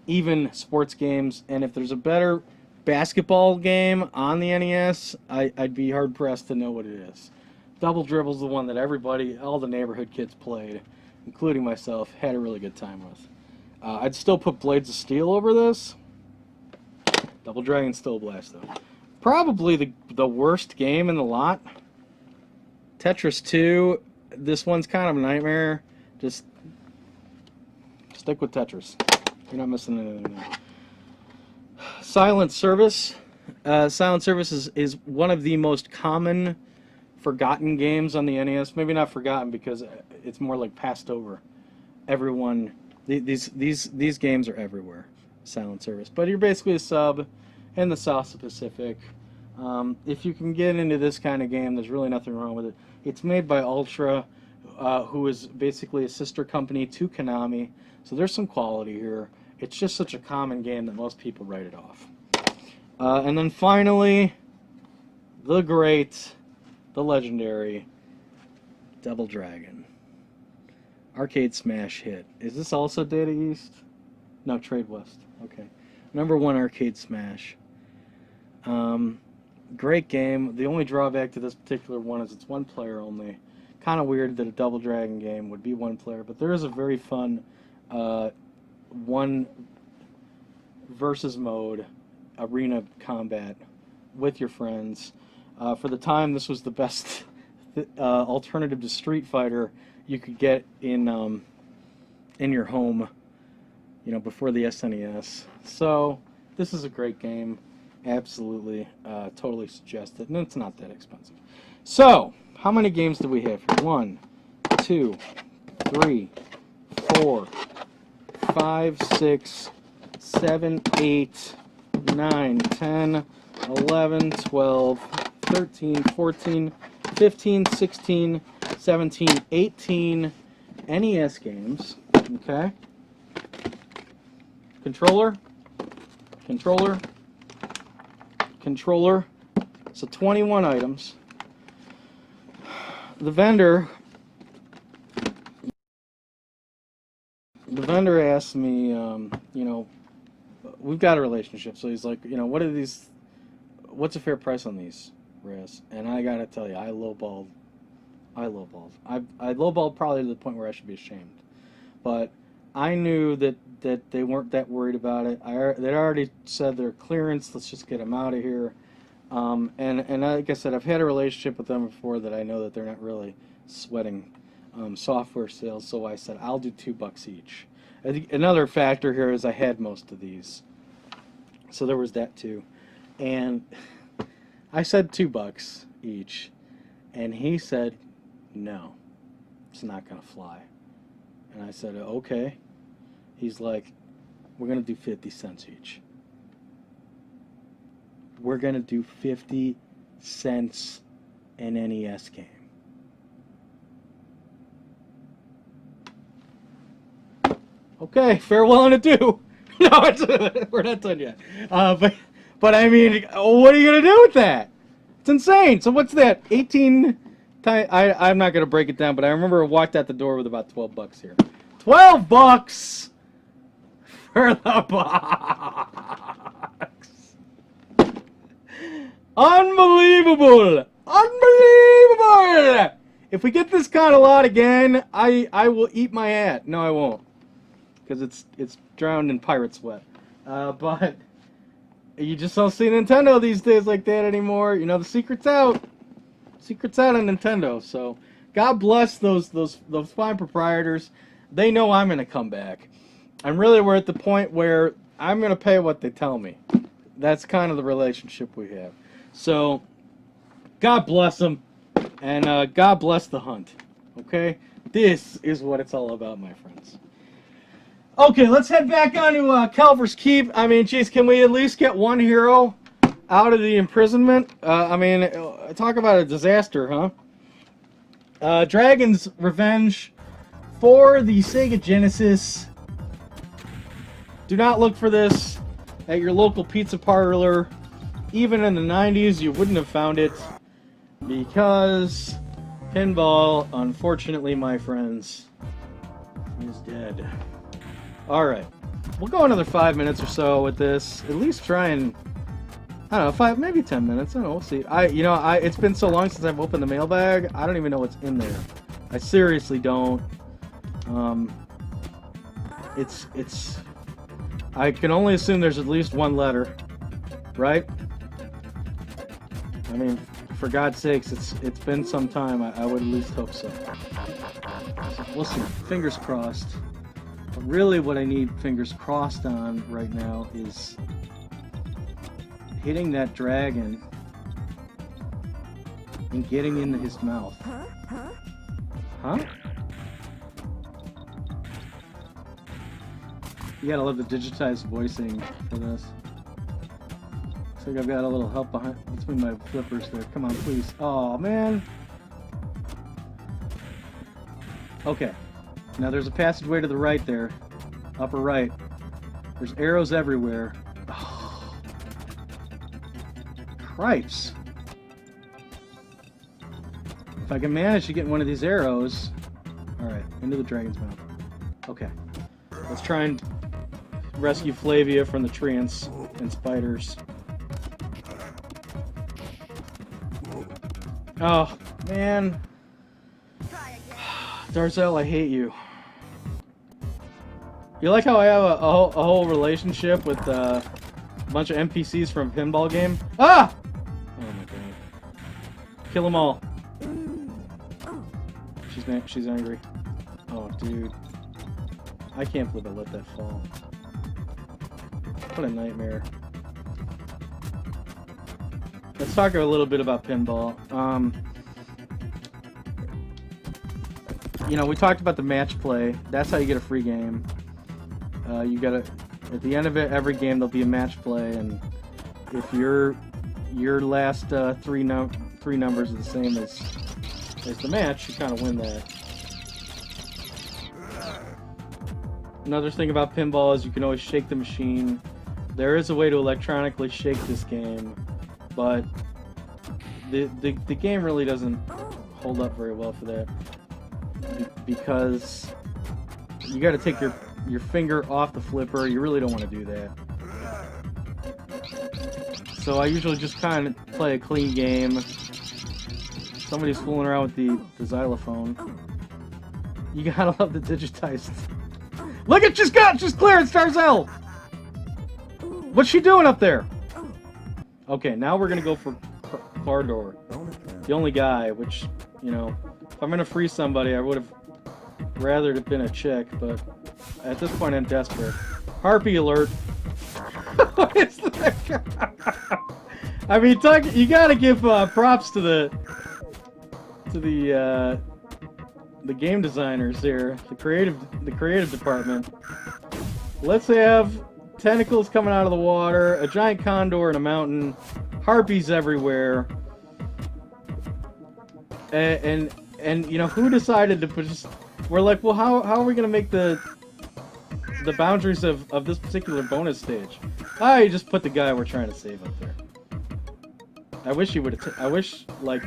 Even sports games. And if there's a better basketball game on the NES, I'd be hard-pressed to know what it is. Double Dribble's the one that everybody, all the neighborhood kids played, including myself, had a really good time with. I'd still put Blades of Steel over this. Double Dragon's still a blast, though. Probably the worst game in the lot. Tetris 2. This one's kind of a nightmare. Just stick with Tetris. You're not missing anything there. Silent Service. Silent Service is one of the most common forgotten games on the NES. Maybe not forgotten because it's more like passed over. Everyone, these games are everywhere. Silent Service. But you're basically a sub in the South Pacific. If you can get into this kind of game, there's really nothing wrong with it. It's made by Ultra, who is basically a sister company to Konami. So there's some quality here. It's just such a common game that most people write it off. And then finally, the great, the legendary Double Dragon. Arcade smash hit. Is this also Data East? No, Trade West. Okay. #1 arcade smash. Great game. The only drawback to this particular one is it's one player only. Kind of weird that a Double Dragon game would be one player, but there is a very fun one versus mode, arena combat with your friends. For the time, this was the best alternative to Street Fighter you could get in your home, you know, before the SNES. So this is a great game. Absolutely, totally suggest it, and it's not that expensive. So, how many games do we have here? 1, 2, 3, 4, 5, 6, 7, 8, 9, 10, 11, 12, 13, 14, 15, 16, 17, 18 NES games. Okay. Controller. So 21 items. The vendor asked me, you know, we've got a relationship, so he's like, you know, what's a fair price on these, Raz? And I gotta tell you, I lowballed. I lowballed probably to the point where I should be ashamed. But I knew that they weren't that worried about it. They'd already said their clearance, let's just get them out of here. And like I said, I've had a relationship with them before that I know that they're not really sweating software sales, so I said, I'll do $2 each. Another factor here is I had most of these. So there was that too. And I said $2 each, and he said, no, it's not going to fly. And I said, okay. He's like, we're going to do 50 cents each. we're going to do 50 cents an NES game. Okay, farewell and adieu. No, we're not done yet. But I mean, what are you going to do with that? It's insane. So what's that? 18 times... I'm not going to break it down, but I remember I walked out the door with about 12 bucks here. 12 bucks for the box. Unbelievable. Unbelievable. If we get this kind of lot again, I will eat my hat. No, I won't. Because it's drowned in pirate sweat. But you just don't see Nintendo these days like that anymore. You know, the secret's out. Secret's out on Nintendo. So God bless those fine proprietors. They know I'm going to come back. And really, we're at the point where I'm going to pay what they tell me. That's kind of the relationship we have. So God bless them. And God bless the hunt. Okay? This is what it's all about, my friends. Okay, let's head back on to Kalf's Keep. I mean, geez, can we at least get one hero out of the imprisonment? I mean, talk about a disaster, huh? Dragon's Revenge for the Sega Genesis. Do not look for this at your local pizza parlor. Even in the 90s, you wouldn't have found it because pinball, unfortunately, my friends, is dead. Alright, we'll go another 5 minutes or so with this. At least try and, I don't know, maybe 10 minutes. I don't know, we'll see. It's been so long since I've opened the mailbag, I don't even know what's in there. I seriously don't. I can only assume there's at least one letter, right? I mean, for God's sakes, it's been some time. I would at least hope so. We'll see. Fingers crossed. But really what I need fingers crossed on right now is hitting that dragon and getting into his mouth. Huh? You gotta love the digitized voicing for this. Looks like I've got a little help between my flippers there. Come on, please. Oh man. Okay. Now there's a passageway to the right there. Upper right. There's arrows everywhere. Oh. Cripes. If I can manage to get one of these arrows... Alright, into the dragon's mouth. Okay. Let's try and rescue Flavia from the tree and spiders. Oh, man. Darzel, I hate you. You like how I have a whole relationship with a bunch of NPCs from a pinball game? Ah! Oh my god. Kill them all. She's angry. Oh, dude. I can't believe I let that fall. What a nightmare. Let's talk a little bit about pinball. You know, we talked about the match play. That's how you get a free game. You gotta, at the end of it, every game there'll be a match play, and if your last three numbers are the same as the match, you kind of win that. Another thing about pinball is you can always shake the machine. There is a way to electronically shake this game, but the game really doesn't hold up very well for that, because you got to take your finger off the flipper. You really don't want to do that. So I usually just kind of play a clean game. Somebody's fooling around with the xylophone. You gotta love the digitized. Look at just cleared Starzel! What's she doing up there? Okay, now we're gonna go for Cardor. The only guy, which, you know, if I'm gonna free somebody, I would have rather have been a chick, but at this point I'm desperate. Harpy alert. What is that? I mean, you gotta give props to the game designers here, the creative department. Let's have tentacles coming out of the water, a giant condor in a mountain, harpies everywhere. And you know, who decided to put just... We're like, well, how are we going to make the boundaries of this particular bonus stage? Ah, you just put the guy we're trying to save up there. I wish he would have... I wish, like...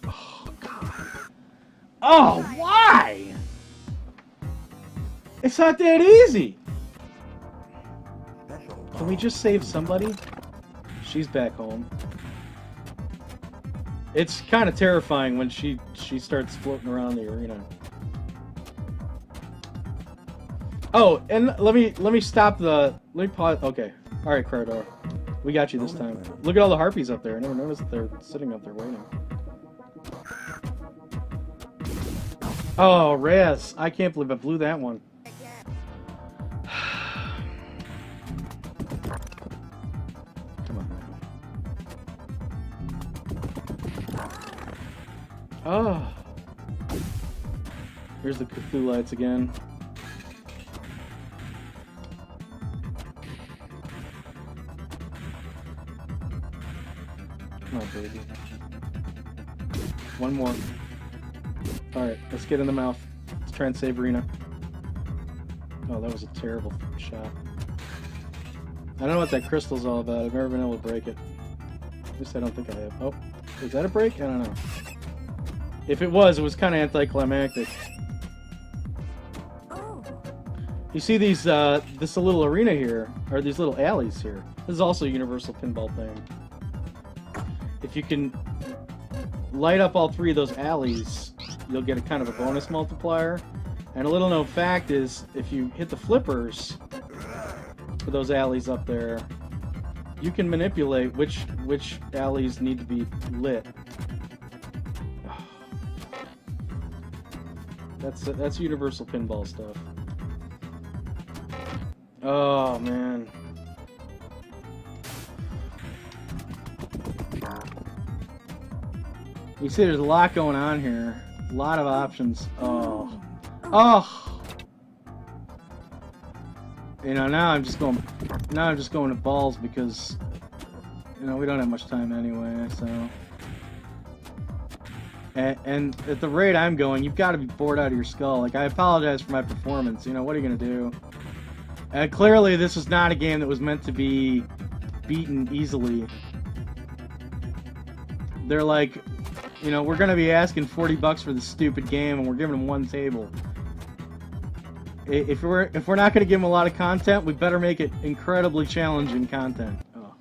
Oh, God. Oh, why? It's not that easy. Can we just save somebody? She's back home. It's kind of terrifying when she starts floating around the arena. Oh, and let me stop the... Let me pause... Okay. Alright, Cardor. We got you this time. Look at all the harpies up there. I never noticed that they're sitting up there waiting. Oh, Raz. I can't believe I blew that one. Come on. Oh. Here's the Cthulhu lights again. Come on, baby. One more. Alright, let's get in the mouth. Let's try and save Rena. Oh, that was a terrible shot. I don't know what that crystal's all about. I've never been able to break it. At least I don't think I have. Oh, is that a break? I don't know. If it was kind of anticlimactic. You see these, this little arena here, or these little alleys here. This is also a universal pinball thing. If you can light up all three of those alleys, you'll get a kind of a bonus multiplier. And a little known fact is, if you hit the flippers for those alleys up there, you can manipulate which alleys need to be lit. That's universal pinball stuff. Oh man. You see there's a lot going on here. A lot of options. Oh. Oh! You know, now I'm just going to balls because, you know, we don't have much time anyway, so. And at the rate I'm going, you've got to be bored out of your skull. Like, I apologize for my performance. You know, what are you going to do? Clearly, this is not a game that was meant to be beaten easily. They're like, you know, we're going to be asking $40 for this stupid game, and we're giving them one table. If we're not going to give them a lot of content, we better make it incredibly challenging content. Oh.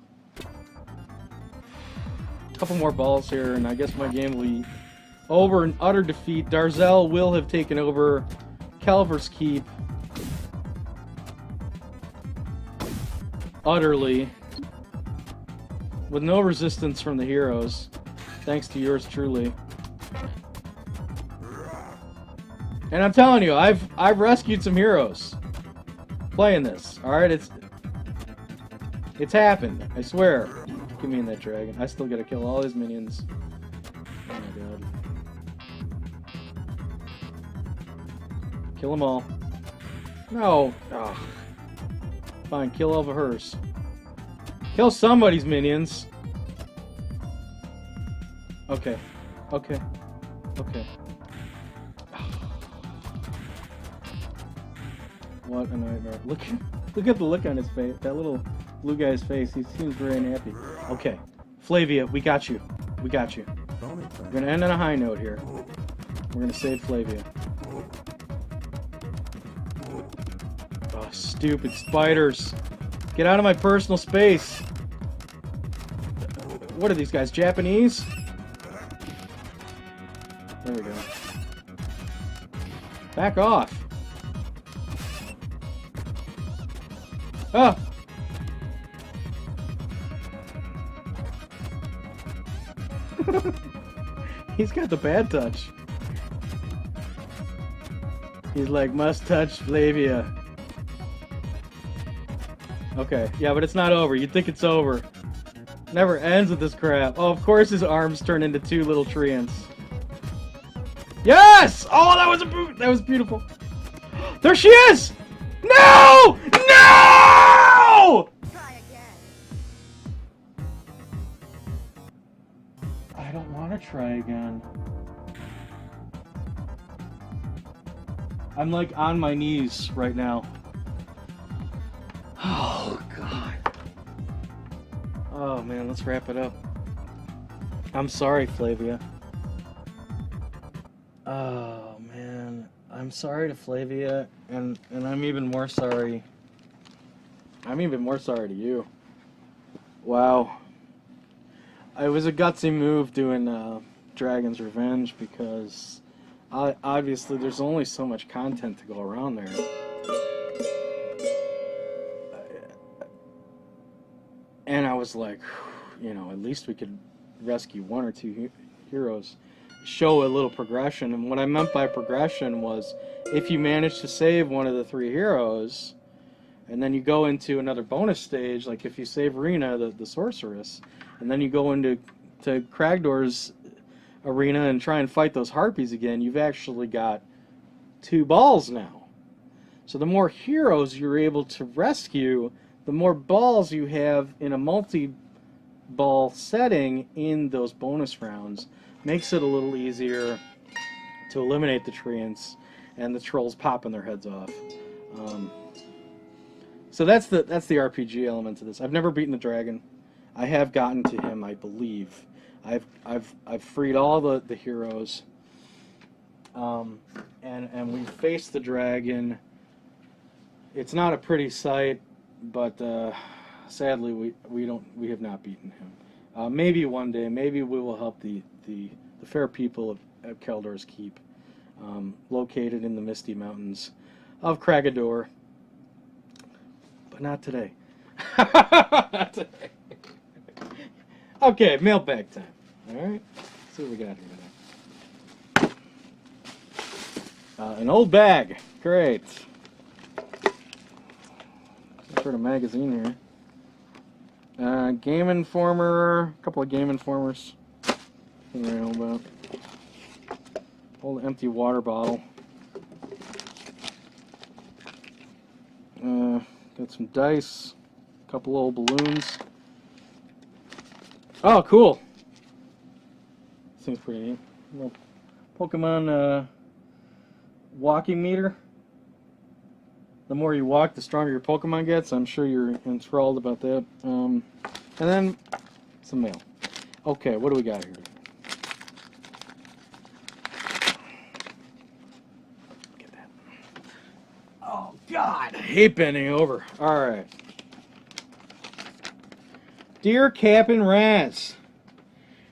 A couple more balls here, and I guess my game will be over in utter defeat. Darzel will have taken over Calver's Keep. Utterly. With no resistance from the heroes. Thanks to yours truly. And I'm telling you, I've rescued some heroes playing this. Alright, it's happened. I swear. Give me in that dragon. I still gotta kill all his minions. Oh my god. Kill them all. No. Oh. Fine, kill all of hers. Kill somebody's minions. Okay. Okay. Okay. What a nightmare. Look at the look on his face. That little blue guy's face. He seems very unhappy. Okay. Flavia, we got you. We got you. We're gonna end on a high note here. We're gonna save Flavia. Oh, stupid spiders. Get out of my personal space. What are these guys, Japanese? There we go. Back off. Oh! He's got the bad touch. He's like, must touch Flavia. Okay, yeah, but it's not over. You'd think it's over. Never ends with this crap. Oh, of course his arms turn into two little treants. Yes! Oh, that was beautiful. There she is! No! No! I don't want to try again. I'm like on my knees right now. Oh, God. Oh, man, let's wrap it up. I'm sorry, Flavia. Oh, man. I'm sorry to Flavia, and I'm even more sorry. I'm even more sorry to you. Wow. It was a gutsy move doing Dragon's Revenge because obviously there's only so much content to go around there. And I was like, you know, at least we could rescue one or two heroes, show a little progression. And what I meant by progression was if you manage to save one of the 3 heroes, and then you go into another bonus stage, like if you save Rena, the sorceress, and then you go into Kragdor's arena and try and fight those harpies again, you've actually got 2 balls now. So the more heroes you're able to rescue, the more balls you have in a multi-ball setting in those bonus rounds. Makes it a little easier to eliminate the treants and the trolls popping their heads off. So that's the RPG element to this. I've never beaten the dragon. I have gotten to him, I believe. I've freed all the heroes. And we faced the dragon. It's not a pretty sight, but sadly we have not beaten him. Maybe one day, maybe we will help the fair people of Kaldor's Keep, located in the misty mountains of Kragador. But not today. Not today. Okay, mailbag time. Alright, let's see what we got here today. An old bag. Great. Some sort of magazine here. Game Informer. A couple of Game Informers. Thing I know about. Old empty water bottle. Got some dice. A couple old balloons. Oh, cool. Seems pretty neat. Little Pokemon walking meter. The more you walk, the stronger your Pokemon gets. I'm sure you're enthralled about that. And then some mail. Okay, what do we got here? Get that. Oh, God. I hate bending over. All right. Dear Captain Raz,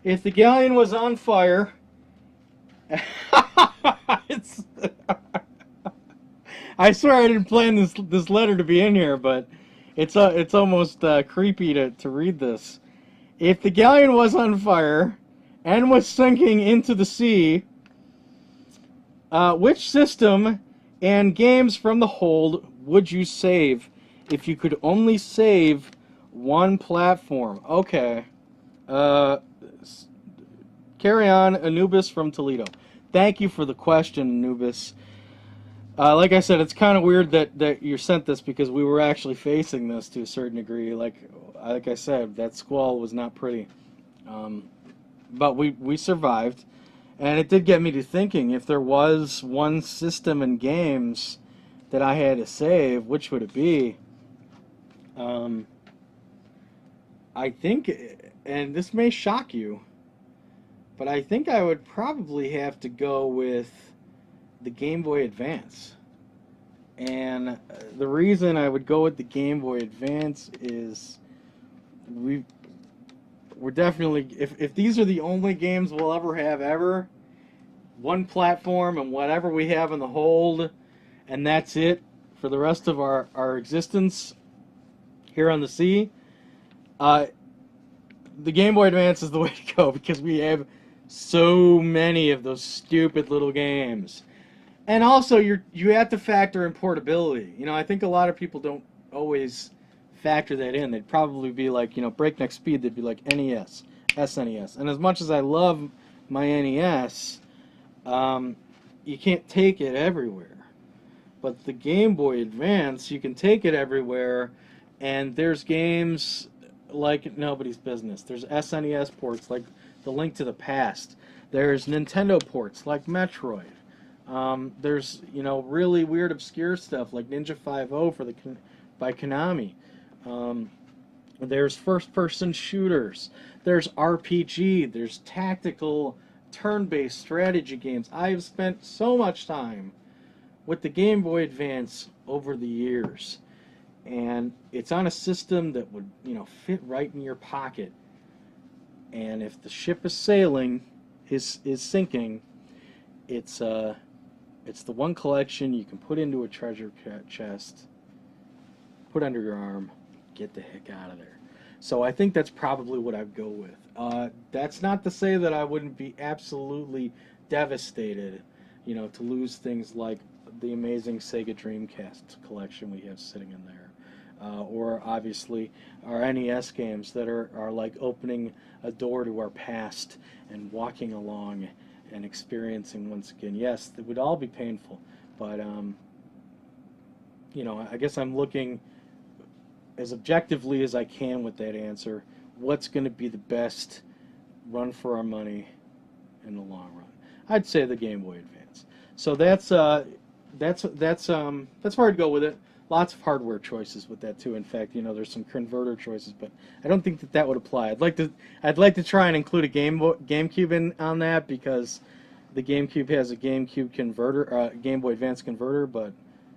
if the Galleon was on fire, I swear I didn't plan this letter to be in here, but it's almost creepy to read this. If the Galleon was on fire and was sinking into the sea, which system and games from the hold would you save if you could only save one platform? Okay. Carry on, Anubis from Toledo. Thank you for the question, Anubis. Like I said, it's kind of weird that you sent this because we were actually facing this to a certain degree. Like I said, that squall was not pretty. But we survived. And it did get me to thinking, if there was one system in games that I had to save, which would it be? I think, and this may shock you, but I think I would probably have to go with the Game Boy Advance. And the reason I would go with the Game Boy Advance is we're definitely, if these are the only games we'll ever have ever, one platform and whatever we have in the hold, and that's it for the rest of our existence here on the sea, the Game Boy Advance is the way to go because we have so many of those stupid little games. And also, you have to factor in portability. You know, I think a lot of people don't always factor that in. They'd probably be like, you know, breakneck speed. They'd be like NES, SNES. And as much as I love my NES, you can't take it everywhere. But the Game Boy Advance, you can take it everywhere, and there's games like nobody's business. There's SNES ports like the Link to the Past. There's Nintendo ports like Metroid. There's, you know, really weird obscure stuff like Ninja 5.0 for the by Konami. There's first-person shooters. There's RPG. There's tactical turn-based strategy games. I've spent so much time with the Game Boy Advance over the years, and it's on a system that would, you know, fit right in your pocket. And if the ship is sailing, is sinking, it's the one collection you can put into a treasure chest, put under your arm, get the heck out of there. So I think that's probably what I'd go with. That's not to say that I wouldn't be absolutely devastated, you know, to lose things like the amazing Sega Dreamcast collection we have sitting in there. Or obviously our NES games that are like opening a door to our past and walking along and experiencing once again. Yes, it would all be painful, but you know, I guess I'm looking as objectively as I can with that answer. What's going to be the best run for our money in the long run? I'd say the Game Boy Advance. So that's where I'd go with it. Lots of hardware choices with that too. In fact, you know, there's some converter choices, but I don't think that would apply. I'd like to try and include a GameCube in on that, because the GameCube has a GameCube converter, Game Boy Advance converter, but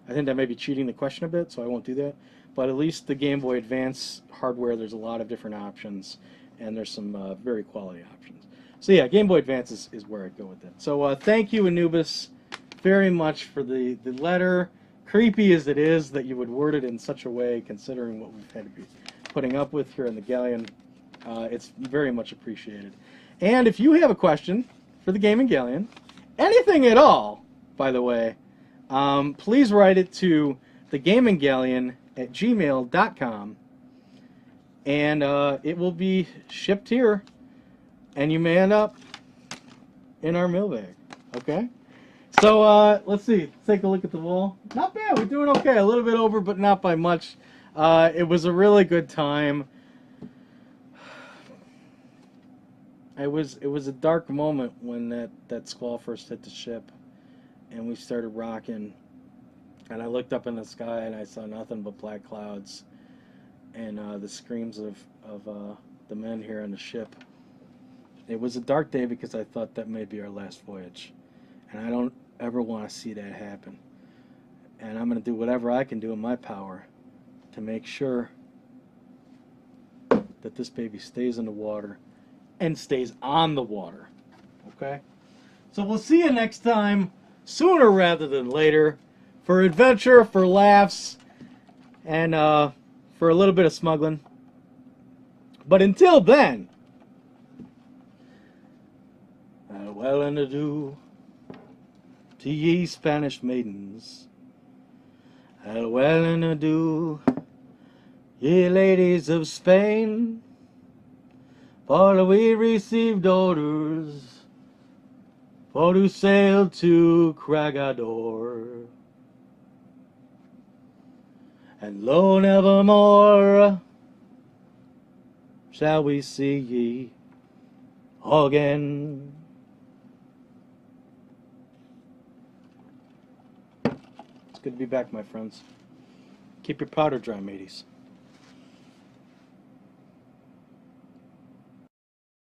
I think that may be cheating the question a bit, so I won't do that. But at least the Game Boy Advance hardware, there's a lot of different options, and there's some very quality options. So yeah, Game Boy Advance is where I'd go with that. So thank you, Anubis, very much for the letter. Creepy as it is that you would word it in such a way, considering what we've had to be putting up with here in the Galleon, it's very much appreciated. And if you have a question for the Gaming Galleon, anything at all, by the way, please write it to thegaminggalleon@gmail.com, and it will be shipped here, and you may end up in our mailbag. Okay? So let's see. Let's take a look at the wall. Not bad. We're doing okay. A little bit over, but not by much. It was a really good time. It was a dark moment when that squall first hit the ship, and we started rocking. And I looked up in the sky and I saw nothing but black clouds, and the screams of the men here on the ship. It was a dark day because I thought that may be our last voyage, and I don't ever want to see that happen. And I'm going to do whatever I can do in my power to make sure that this baby stays in the water and stays on the water. Okay? So we'll see you next time, sooner rather than later, for adventure, for laughs, and for a little bit of smuggling. But until then, well and adieu to ye Spanish maidens, well and adieu, ye ladies of Spain, for we received orders for to sail to Cragador, and lo, nevermore shall we see ye again. Good to be back, my friends. Keep your powder dry, mateys.